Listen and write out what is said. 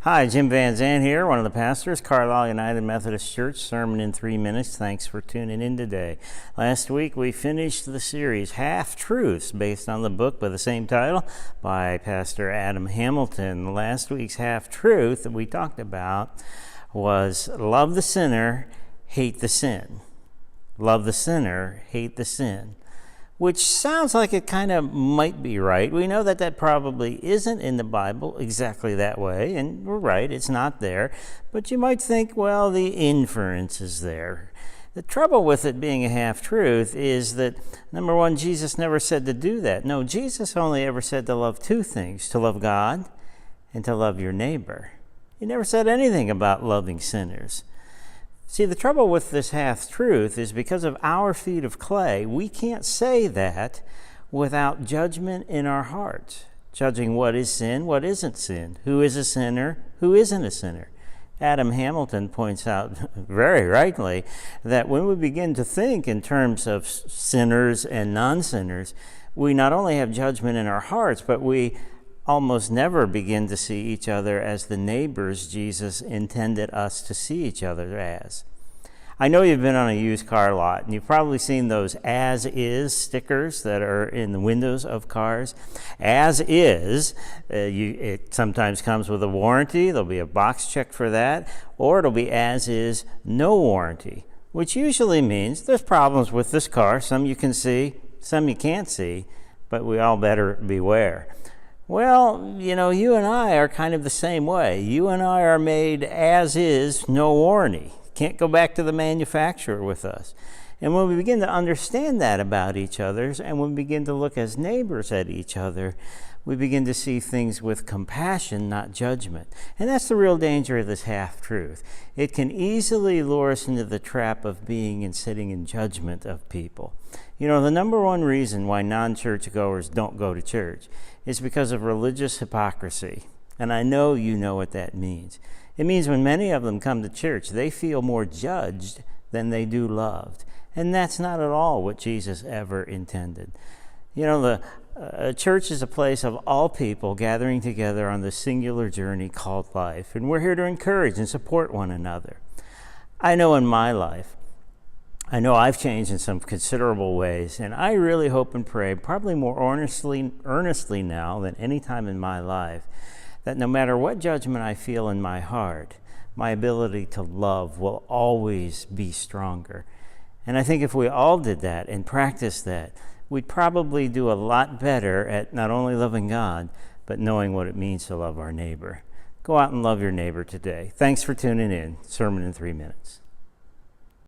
Hi, Jim Van Zandt here, one of the pastors, Carlisle United Methodist Church, Sermon in 3 Minutes. Thanks for tuning in today. Last week we finished the series Half-Truths, based on the book by the same title by Pastor Adam Hamilton. Last week's half-truth that we talked about was love the sinner, hate the sin. Love the sinner, hate the sin. Which sounds like it kind of might be right. We know that that probably isn't in the Bible exactly that way, and we're right, it's not there. But you might think, well, the inference is there. The trouble with it being a half-truth is that, number one, Jesus never said to do that. No, Jesus only ever said to love two things, to love God and to love your neighbor. He never said anything about loving sinners. See, the trouble with this half-truth is because of our feet of clay, we can't say that without judgment in our hearts, judging what is sin, what isn't sin, who is a sinner, who isn't a sinner. Adam Hamilton points out very rightly that when we begin to think in terms of sinners and non-sinners, we not only have judgment in our hearts, but we almost never begin to see each other as the neighbors Jesus intended us to see each other as. I know you've been on a used car lot, and you've probably seen those as-is stickers that are in the windows of cars. As is, it sometimes comes with a warranty. There'll be a box check for that, or it'll be as is, no warranty, which usually means there's problems with this car. Some you can see, some you can't see, but we all better beware. Well, you and I are kind of the same way. You and I are made as is, no warranty. Can't go back to the manufacturer with us. And when we begin to understand that about each other, and when we begin to look as neighbors at each other, we begin to see things with compassion, not judgment. And that's the real danger of this half-truth. It can easily lure us into the trap of being and sitting in judgment of people. The number one reason why non-church goers don't go to church is because of religious hypocrisy. And I know you know what that means. It means when many of them come to church, they feel more judged than they do loved. And that's not at all what Jesus ever intended. The church is a place of all people gathering together on the singular journey called life. And we're here to encourage and support one another. I know in my life, I've changed in some considerable ways, and I really hope and pray, probably more earnestly now than any time in my life, that no matter what judgment I feel in my heart, my ability to love will always be stronger. And I think if we all did that and practiced that, we'd probably do a lot better at not only loving God, but knowing what it means to love our neighbor. Go out and love your neighbor today. Thanks for tuning in. Sermon in 3 Minutes.